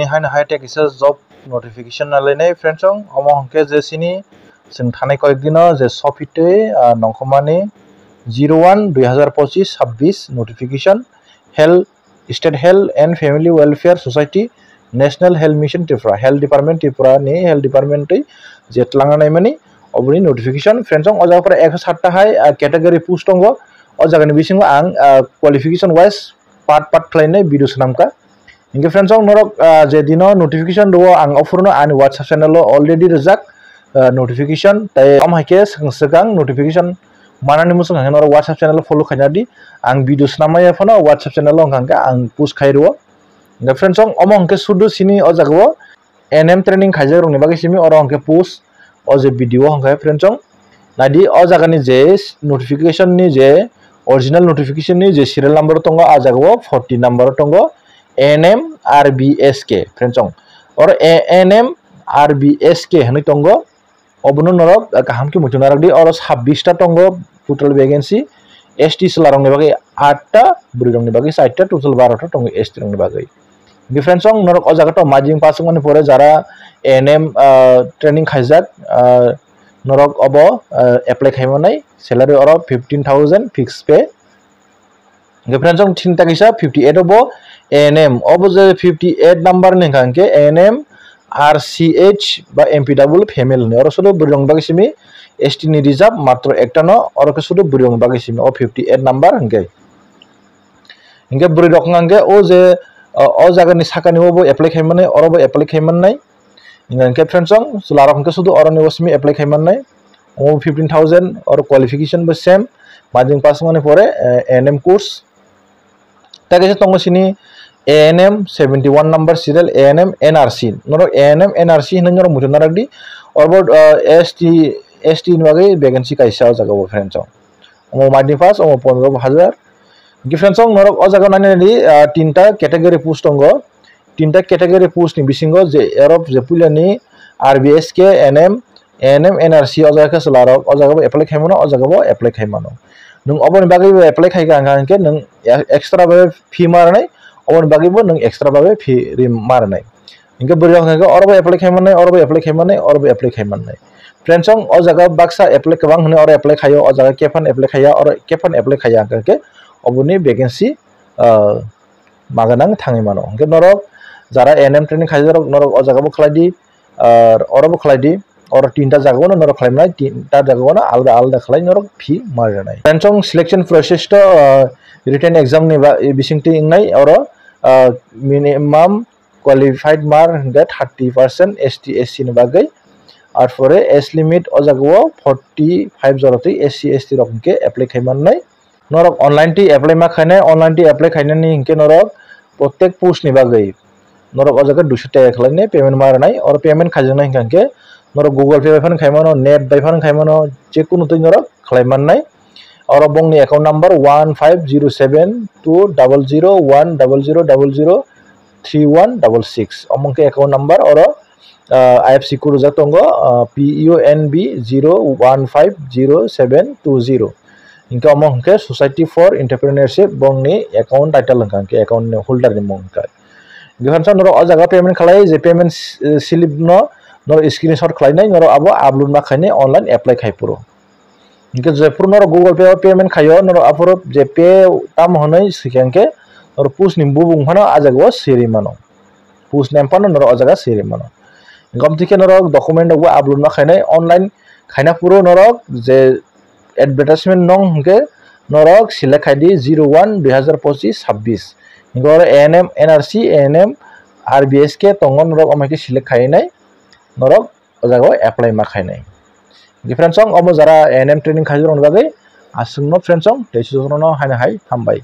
sini hai tek isa job notification nalainai friends ong omo hongke je sini जों थानाय कয়েকদিनो जे सफिटे नंखमानि 01/2025-26 notification health state health and family welfare society national health mission Tripura health department नि health department जेतलांगानाय मानि अबनि notification friends ong अजाफोरा 107 हाय category post दंगो अ जागानि बिसिंगो आं qualification wise part खालायनाय video सनामका इंगे friends ong नरक जे दिनो notification दो आं अफुरनो आनि WhatsApp चैनल अलरेडी रजाक नोटिफिकेशन ताई हम हाके संसगां नोटिफिकेशन मानानि मुसुं हांगे नर WhatsApp चैनल फॉलो खायनादि आं भिडियोस नामाय फनो WhatsApp चैनल हांगे आं पोस्ट खायरो इंगे फ्रेंड्स ong अमो हांके सुदु सिनी अ जागो एनएम ट्रेनिंग खायजे रंनि बागै सिमी अर हांगे पोस्ट अ जे भिडियो हांगे फ्रेंड्स ong नादि अ जागानि जे नोटिफिकेशन नि जे ओरिजिनल नोटिफिकेशन नि जे सीरियल नंबर तंगो आ जागो 40 नंबर तंगो एनएम आरबीएसके फ्रेंड्स ong और एनएम आरबीएसके हनै तंगो अबनो नरक गाहाम की मुचुनारक दी और 26 टा तंगो टोटल वैकेंसी एसटी सलारंग नि बागै 8 टा बुरिरंग नि बागै 60 टा टोटल 12 टा तंगो एसटी रंग नि बागै डिफरेंस ong नरक अ जागाto माजिं पासंग नि परे जारा एनएम ट्रेनिंग खायजाक नरक अबो एप्लाई खायमानाय सैलारि और 15000 फिक्स पे डिफरेंस ong थिंता किसा 58 अबो एनएम अबो जे 58 नंबर नि खांके एनएम आरसीएच बा एमपीडब्ल्यू फीमेल ने और सुदु बुरिरंग बागै सिमी एसटी नि रिजर्व मात्र एकटानो और के सुदु बुरिरंग बागै सिमी ओ 58 नंबर हंगे इंगे बुरि रखं हंगे ओ जे ओ जागानि साकानि ओबो एप्लाई खायमानाय अरबो एप्लाई खायमानाय इंगे फ्रेंड्स ong सुलार हंके सुदु अरनि वसमी एप्लाई खायमानाय ओ 15000 और क्वालिफिकेशन बो सेम माजिं पासंगनि परे एनएम कोर्स ताके तंगो सिनी ANM 71 number serial ANM NRC नरो ANM NRC नंगर मुजनारदी और वो ST नवागे वैकेंसी का हिस्सा जगह फ्रेंड्स ओ माइडी पास ओ 15000 डिफरेंस नरो ओ जगह नानि तीनटा कैटेगरी पोस्ट दंगो तीनटा कैटेगरी पोस्ट नि बिसिंगो जे एरब जे पुलानि RBS के ANM NRC ओ जगह सलार ओ जगह एप्लाई खायमानो ओ जगह एप्लाई खायमानो नों अबनि बागै एप्लाई खायगा आंके नों एक्स्ट्रा बे फी मारनाय और बागैबो नों एक्स्ट्रा बागै फी मारनाय इनके बुरियाव हांगे अरबो एप्लाई खायमानाय अरबो एप्लाई खायमानाय अरबो एप्लाई खायमानाय फ्रेंड्स ong अ जागा बाक्सा एप्लाई कबां हने और एप्लाई खायो अ जागा केफान एप्लाई खाया और केफान एप्लाई खाया के अबुनि वैकेंसी मागानां थाङै मानो के नरक जारा एनएम ट्रेनिंग खायजर नरक अ जागाबो खलायदि और अरबो खलायदि और तीनटा जागावनो नरक खलायनाय तीनटा जागावनो आलदा आलदा खलाय नरक फी मारनाय फ्रेंड्स ong सिलेक्शन प्रोसेस तो रिटन एग्जाम नि बा बिसिंगति इंनाय और minimum qualified mark 30% ST SC नि बागै और फरे एज लिमिट अ जागो 45 जरति SC ST रकमके एप्लाई खायमाननाय नरक ऑनलाइन टी एप्लाई मा खायनाय ऑनलाइन टी एप्लाई खायनायनि हिंके नरक प्रत्येक पोस्ट नि बागै नरक अ जागा 200 टाका खालायनाय पेमेंट मारनाय और पेमेंट खायजनाय हिंके नरक गूगल पे बायफान खायमानो नेट बायफान खायमानो जेकुनु तै नरक खालायमाननाय और बंगनी अकाउंट नंबर 1507200100003166 अमंके अकाउंट नंबर और IFC कोड जातंगो PUNB 0150720 इनका अमंके सोसाइटी फॉर एंटरप्रेन्योरशिप बंगनी अकाउंट टाइटल हंके अकाउंट होल्डर नि मंका गिफानसा नरो अ जागा पेमेंट खालाय जे पेमेंट स्लिप नरो स्क्रीनशॉट खालायनाय नरो आबो अपलोड मा खायनाय ऑनलाइन एप्लाई खायपुरो इनके जेपुर नरो गूगल पे पेमेंट खायो नरो अपुर जे पे ताम हनै सिखेंके और पुस निम्बु बुंफानो आजागो सिरि मानो पुस नेमपानो नरो आजागा सिरि मानो गमथिके नरो डॉक्यूमेंट गो अपलोड मा खायनाय ऑनलाइन खायना पुरो नरो जे एडवर्टाइजमेंट नं हंके नरो select खायदि 01/2025-26 इनगोर ANM NRC ANM RBS के तंगो नरो अमाके सिलेक्ट खायनाय नरो आजागो एप्लाई मा खायनाय फ्रेंड्स ong अमो जारा एनएम ट्रेनिंग खायजर बागै आसुंनो फ्रेंड्स ong तेसिजनो हायना हाय हामबाय।